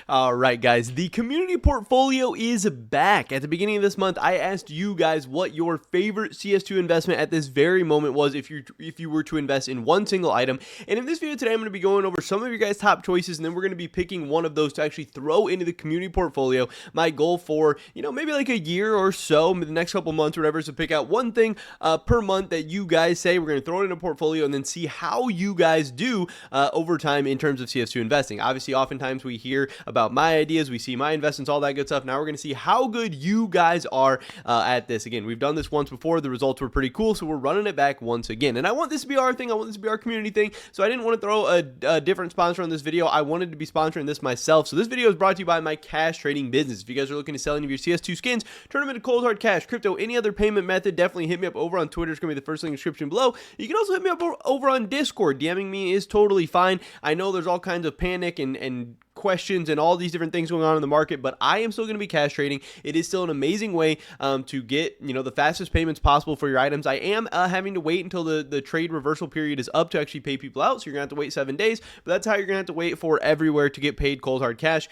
All right, guys, the community portfolio is back. At the beginning of this month, I asked you guys what your favorite CS2 investment at this very moment was if you were to invest in one single item. And in this video today, I'm going to be going over some of your guys' top choices, and then we're going to be picking one of those to actually throw into the community portfolio. My goal for, maybe like a year or so, the next couple months or whatever, is to pick out one thing per month that you guys say we're going to throw it in a portfolio and then see how you guys do over time in terms of CS2 investing. Obviously, oftentimes we hear about my ideas, we see my investments, all that good stuff. Now we're going to see how good you guys are at this. Again, we've done this once before. The results were pretty cool, so we're running it back once again. And I want this to be our thing. I want this to be our community thing. So I didn't want to throw a different sponsor on this video. I wanted to be sponsoring this myself. So this video is brought to you by my cash trading business. If you guys are looking to sell any of your CS2 skins, turn them into cold hard cash, crypto, any other payment method, definitely hit me up over on Twitter. It's going to be the first link in the description below. You can also hit me up over on Discord. DMing me is totally fine. I know there's all kinds of panic and questions and all these different things going on in the market, but I am still going to be cash trading. It is still an amazing way to get the fastest payments possible for your items. I am having to wait until the trade reversal period is up to actually pay people out, so you're gonna have to wait 7 days, but that's how you're gonna have to wait for everywhere to get paid cold hard cash.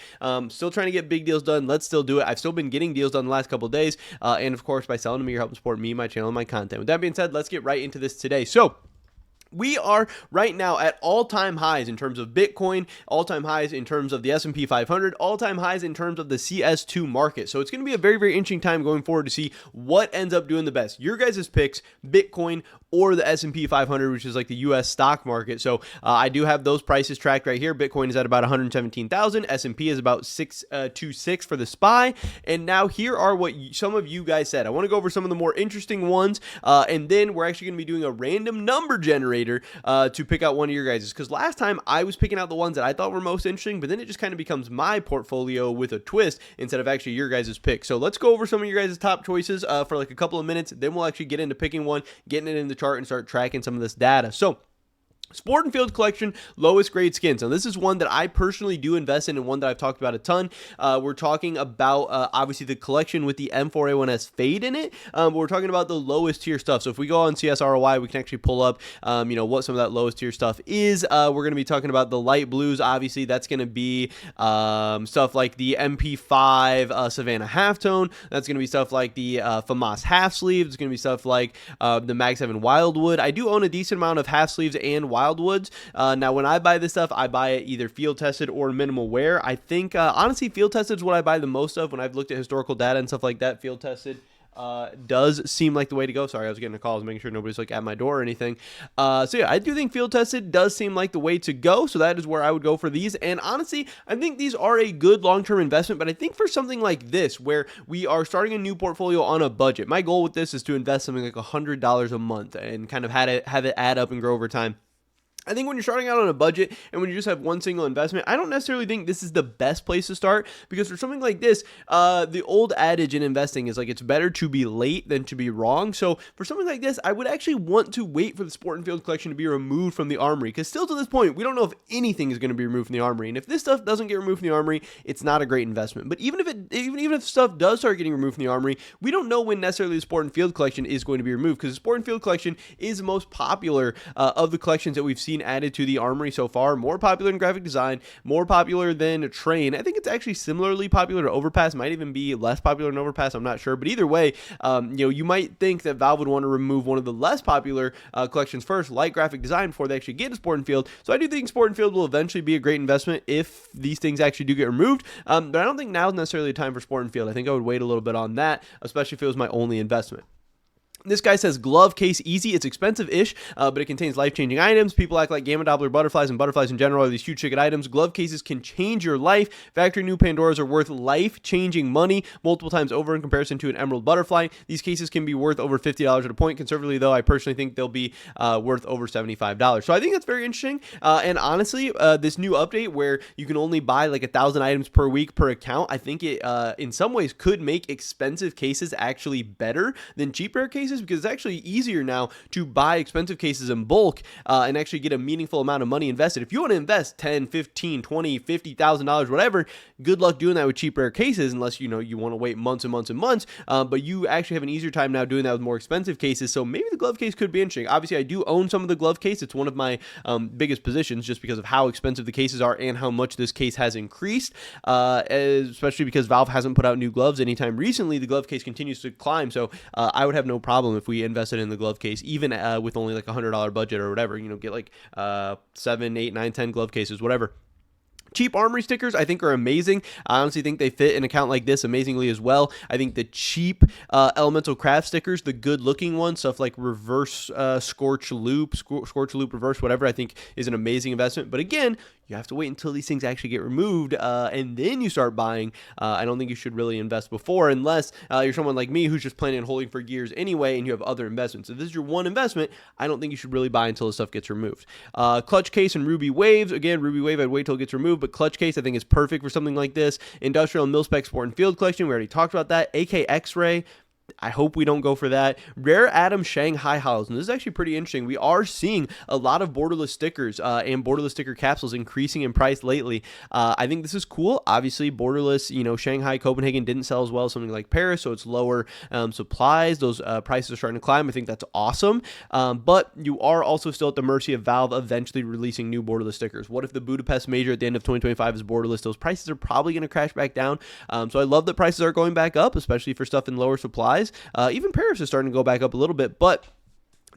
Still trying to get big deals done. Let's still do it. I've still been getting deals done the last couple of days, and of course by selling to me, you're helping support me, my channel, and my content. With that being said, let's get right into this today. So we are right now at all-time highs in terms of Bitcoin, all-time highs in terms of the S&P 500, all-time highs in terms of the CS2 market. So it's going to be a very, very interesting time going forward to see what ends up doing the best. Your guys' picks, Bitcoin or the S&P 500, which is like the U.S. stock market. So I do have those prices tracked right here. Bitcoin is at about 117,000. S&P is about 626 for the SPY. And now here are what some of you guys said. I want to go over some of the more interesting ones, and then we're actually going to be doing a random number generator to pick out one of your guys', because last time I was picking out the ones that I thought were most interesting, but then it just kind of becomes my portfolio with a twist instead of actually your guys' pick. So let's go over some of your guys' top choices for like a couple of minutes, then we'll actually get into picking one, getting it in the chart, and start tracking some of this data. So Sport and Field Collection, lowest grade skins. Now, this is one that I personally do invest in and one that I've talked about a ton. We're talking about, obviously, the collection with the M4A1S fade in it. But we're talking about the lowest tier stuff. So if we go on CSROI, we can actually pull up, what some of that lowest tier stuff is. We're going to be talking about the light blues. Obviously, that's going to be stuff like the MP5 Savannah Halftone. That's going to be stuff like the FAMAS half sleeves. It's going to be stuff like the Mag 7 Wildwood. I do own a decent amount of half sleeves and Wildwoods. Now, when I buy this stuff, I buy it either field tested or minimal wear. I think, honestly, field tested is what I buy the most of when I've looked at historical data and stuff like that. Field tested does seem like the way to go. Sorry, I was getting a call. I was making sure nobody's like at my door or anything. So yeah, I do think field tested does seem like the way to go. So that is where I would go for these. And honestly, I think these are a good long-term investment, but I think for something like this, where we are starting a new portfolio on a budget, my goal with this is to invest something like $100 a month and kind of have it add up and grow over time. I think when you're starting out on a budget and when you just have one single investment, I don't necessarily think this is the best place to start, because for something like this, the old adage in investing is like it's better to be late than to be wrong. So for something like this, I would actually want to wait for the Sport and Field Collection to be removed from the armory, because still to this point, we don't know if anything is going to be removed from the armory. And if this stuff doesn't get removed from the armory, it's not a great investment. But even if stuff does start getting removed from the armory, we don't know when necessarily the Sport and Field Collection is going to be removed, because the Sport and Field Collection is the most popular of the collections that we've seen added to the armory so far. More popular than graphic design, more popular than Train. I think it's actually similarly popular to Overpass, might even be less popular than Overpass, I'm not sure. But either way, you might think that Valve would want to remove one of the less popular collections first, like graphic design, before they actually get to Sport and Field. So I do think Sport and Field will eventually be a great investment if these things actually do get removed. But I don't think now is necessarily the time for Sport and Field. I think I would wait a little bit on that, especially if it was my only investment. This guy says glove case easy. It's expensive-ish, but it contains life-changing items. People act like Gamma Doppler butterflies and butterflies in general are these huge ticket items. Glove cases can change your life. Factory new Pandoras are worth life-changing money multiple times over in comparison to an emerald butterfly. These cases can be worth over $50 at a point. Conservatively, though, I personally think they'll be worth over $75. So I think that's very interesting. And honestly, this new update where you can only buy like 1,000 items per week per account, I think it in some ways could make expensive cases actually better than cheap rare cases. cases because it's actually easier now to buy expensive cases in bulk and actually get a meaningful amount of money invested. If you want to invest 10, 15, 20, $50,000, whatever, good luck doing that with cheap rare cases unless you want to wait months and months and months. But you actually have an easier time now doing that with more expensive cases. So maybe the glove case could be interesting. Obviously, I do own some of the glove case. It's one of my biggest positions just because of how expensive the cases are and how much this case has increased, especially because Valve hasn't put out new gloves anytime recently. The glove case continues to climb. So I would have no problem if we invested in the glove case, even with only like $100 budget or whatever, get like 7, 8, 9, 10 glove cases, whatever. Cheap armory stickers, I think, are amazing. I honestly think they fit an account like this amazingly as well. I think the cheap elemental craft stickers, the good-looking ones, stuff like reverse scorch loop reverse, whatever, I think is an amazing investment. But again, you have to wait until these things actually get removed, and then you start buying. I don't think you should really invest before, unless you're someone like me who's just planning on holding for years anyway, and you have other investments. If this is your one investment, I don't think you should really buy until the stuff gets removed. Clutch case and Ruby Waves. Again, Ruby Wave, I'd wait till it gets removed, but Clutch case I think is perfect for something like this. Industrial and Mil-Spec Sport and Field Collection, we already talked about that. AK X-Ray, I hope we don't go for that. Rare Atom Shanghai Hollows, and this is actually pretty interesting. We are seeing a lot of borderless stickers and borderless sticker capsules increasing in price lately. I think this is cool. Obviously, borderless, Shanghai, Copenhagen didn't sell as well as something like Paris, so it's lower supplies. Those prices are starting to climb. I think that's awesome. But you are also still at the mercy of Valve eventually releasing new borderless stickers. What if the Budapest Major at the end of 2025 is borderless? Those prices are probably going to crash back down. So I love that prices are going back up, especially for stuff in lower supplies. Even Paris is starting to go back up a little bit, but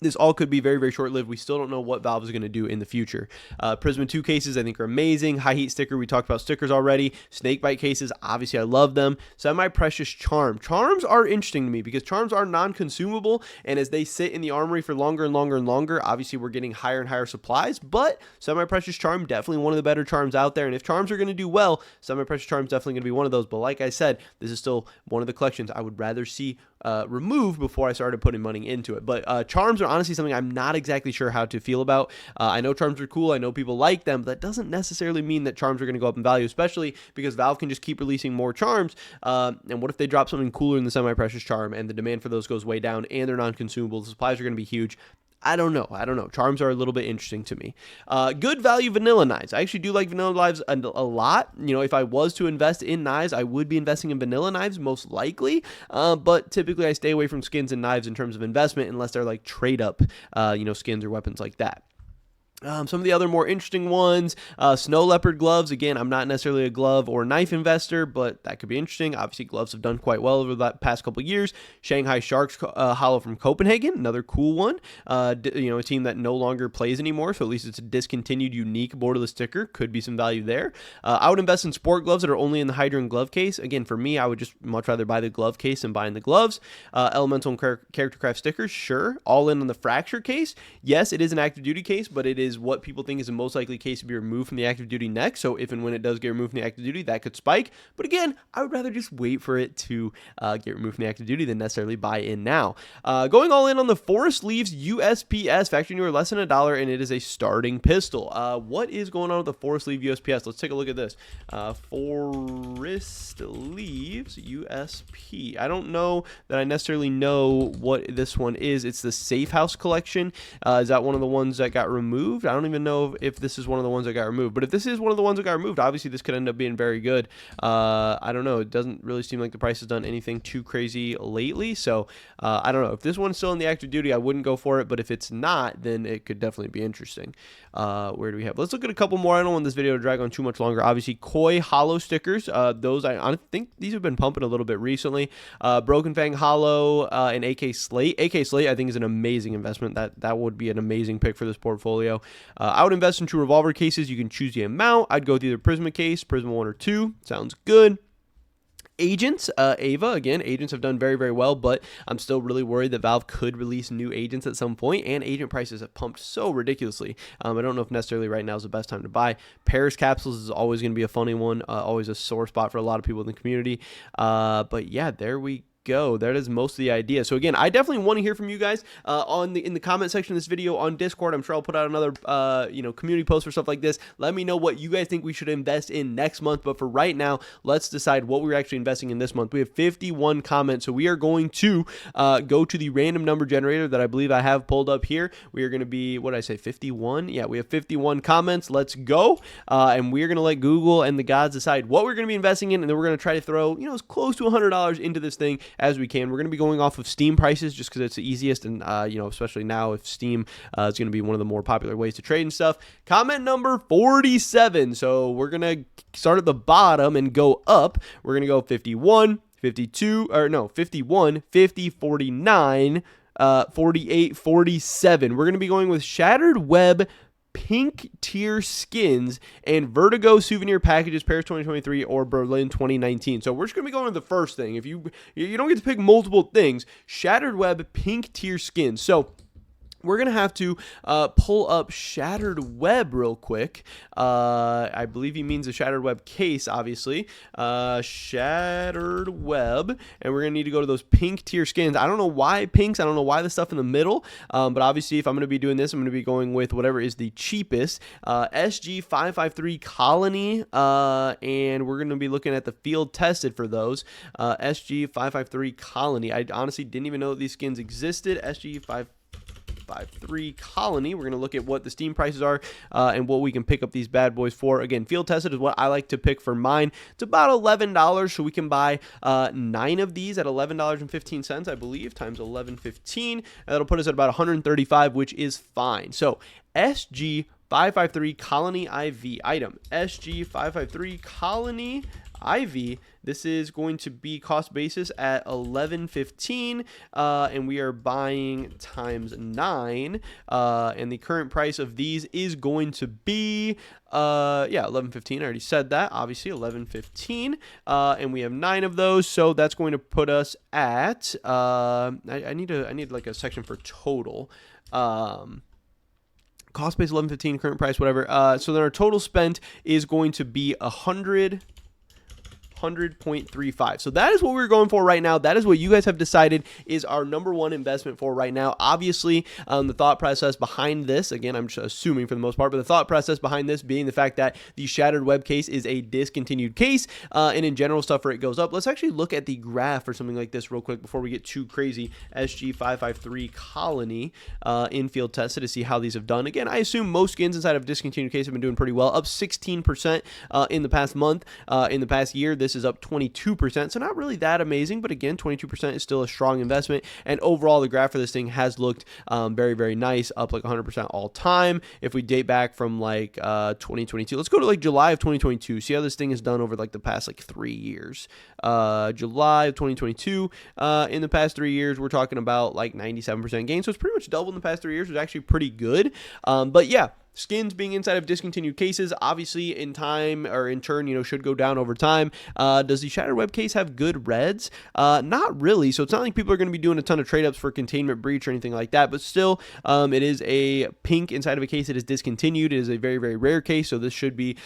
this all could be very, very short-lived. We still don't know what Valve is going to do in the future. Prisma 2 cases, I think, are amazing. High heat sticker, we talked about stickers already. Snakebite cases, obviously, I love them. Semi-precious charm. Charms are interesting to me because charms are non-consumable, and as they sit in the armory for longer and longer and longer, obviously, we're getting higher and higher supplies, but semi-precious charm, definitely one of the better charms out there, and if charms are going to do well, semi-precious charm is definitely going to be one of those, but like I said, this is still one of the collections I would rather see removed before I started putting money into it. But charms are honestly something I'm not exactly sure how to feel about. I know charms are cool. I know people like them, but that doesn't necessarily mean that charms are going to go up in value, especially because Valve can just keep releasing more charms. And what if they drop something cooler in the semi-precious charm and the demand for those goes way down and they're non-consumable? The supplies are going to be huge. I don't know. Charms are a little bit interesting to me. Good value vanilla knives. I actually do like vanilla knives a lot. If I was to invest in knives, I would be investing in vanilla knives most likely. But typically I stay away from skins and knives in terms of investment unless they're like trade up, skins or weapons like that. Some of the other more interesting ones, snow leopard gloves. Again, I'm not necessarily a glove or knife investor, but that could be interesting. Obviously, gloves have done quite well over the past couple of years. Shanghai Sharks hollow from Copenhagen, another cool one. A team that no longer plays anymore, so at least it's a discontinued, unique borderless sticker. Could be some value there. I would invest in sport gloves that are only in the Hydron glove case. Again, for me, I would just much rather buy the glove case than buying the gloves. Elemental and character craft stickers, sure. All in on the fracture case. Yes, it is an active duty case, but it is what people think is the most likely case to be removed from the active duty next. So if and when it does get removed from the active duty, that could spike. But again, I would rather just wait for it to get removed from the active duty than necessarily buy in now. Going all in on the Forest Leaves USPS, factory new or less than $1, and it is a starting pistol. What is going on with the Forest Leaf USPS? Let's take a look at this. Forest Leaves USP. I don't know that I necessarily know what this one is. It's the Safe House collection. Is that one of the ones that got removed? I don't even know if this is one of the ones that got removed, but if this is one of the ones that got removed, obviously this could end up being very good. I don't know. It doesn't really seem like the price has done anything too crazy lately, so I don't know. If this one's still in the active duty, I wouldn't go for it, but if it's not, then it could definitely be interesting. Where do we have? Let's look at a couple more. I don't want this video to drag on too much longer. Obviously, Koi Hollow stickers. Those I think these have been pumping a little bit recently. Broken Fang Hollow and AK Slate. AK Slate I think is an amazing investment. That would be an amazing pick for this portfolio. I would invest in true revolver cases. You can choose the amount. I'd go with either Prisma case, Prisma 1 or 2. Sounds good. Agents, Ava, again, agents have done very, very well, but I'm still really worried that Valve could release new agents at some point, and agent prices have pumped so ridiculously. I don't know if necessarily right now is the best time to buy. Paris capsules is always going to be a funny one, always a sore spot for a lot of people in the community. But yeah, there we go. That is most of the idea. So again, I definitely want to hear from you guys in the comment section of this video on Discord. I'm sure I'll put out another community post for stuff like this. Let me know what you guys think we should invest in next month. But for right now, let's decide what we're actually investing in this month. We have 51 comments, so we are going to go to the random number generator that I believe I have pulled up here. We are going to be, what did I say, 51? Yeah, we have 51 comments. Let's go. And we're going to let Google and the gods decide what we're going to be investing in, and then we're going to try to throw, as close to $100 into this thing as we can. We're going to be going off of Steam prices just because it's the easiest, and especially now if Steam is going to be one of the more popular ways to trade and stuff. Comment number 47. So we're going to start at the bottom and go up. We're going to go 51, 51, 50, 49, 48, 47. We're going to be going with Shattered Web Pink Tier Skins and Vertigo Souvenir Packages, Paris 2023 or Berlin 2019. So we're just going to be going with the first thing. If you don't get to pick multiple things, Shattered Web Pink Tier Skins. So we're going to have to pull up Shattered Web real quick. I believe he means a Shattered Web case, obviously. Shattered Web. And we're going to need to go to those pink tier skins. I don't know why pinks. I don't know why the stuff in the middle. But obviously, if I'm going to be doing this, I'm going to be going with whatever is the cheapest. SG553 Colony. And we're going to be looking at the field tested for those. SG553 Colony. I honestly didn't even know that these skins existed. SG553 Colony. We're going to look at what the Steam prices are and what we can pick up these bad boys for. Again, field tested is what I like to pick for mine. It's about $11, so we can buy 9 of these at $11.15, I believe, times 11.15. That'll put us at about 135, which is fine. So SG553 Colony IV item. SG553 Colony IV. This is going to be cost basis at $11.15, and we are buying times 9, and the current price of these is going to be $11.15. I already said that, obviously $11.15, and we have 9 of those, so that's going to put us at I need like a section for total. Cost base $11.15, current price, whatever. So then our total spent is going to be 100.35. So that is what we're going for right now. That is what you guys have decided is our number one investment for right now. Obviously, the thought process behind this, again, I'm just assuming for the most part, but the thought process behind this being the fact that the Shattered Web case is a discontinued case, and in general stuff where it goes up. Let's actually look at the graph or something like this real quick before we get too crazy. SG553 Colony infield tested to see how these have done. Again, I assume most skins inside of discontinued case have been doing pretty well, up 16% in the past month. In the past year, this is up 22%, so not really that amazing, but again, 22% is still a strong investment, and overall the graph for this thing has looked very, very nice, up like 100% all time. If we date back from like 2022, let's go to like July of 2022, see how this thing has done over like the past like 3 years. July of 2022, in the past 3 years, we're talking about like 97% gain, so it's pretty much doubled in the past 3 years, which is actually pretty good. But yeah, skins being inside of discontinued cases, obviously in time or in turn, should go down over time. Does the Shattered Web case have good reds? Not really. So it's not like people are going to be doing a ton of trade ups for Containment Breach or anything like that, but still, it is a pink inside of a case that is discontinued. It is a very, very rare case. So this should be,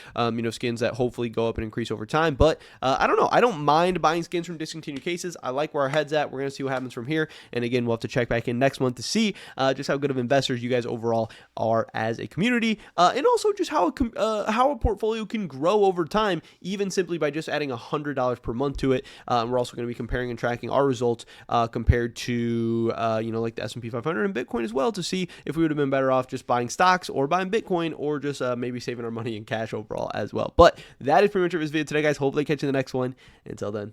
skins that hopefully go up and increase over time. But I don't know. I don't mind buying skins from discontinued cases. I like where our head's at. We're going to see what happens from here. And again, we'll have to check back in next month to see just how good of investors you guys overall are as a community. And also just how a portfolio can grow over time, even simply by just adding $100 per month to it. We're also going to be comparing and tracking our results compared to like the S&P 500 and Bitcoin as well, to see if we would have been better off just buying stocks or buying Bitcoin, or just maybe saving our money in cash overall as well. But that is pretty much it for this video today, guys. Hopefully I catch you in the next one. Until then.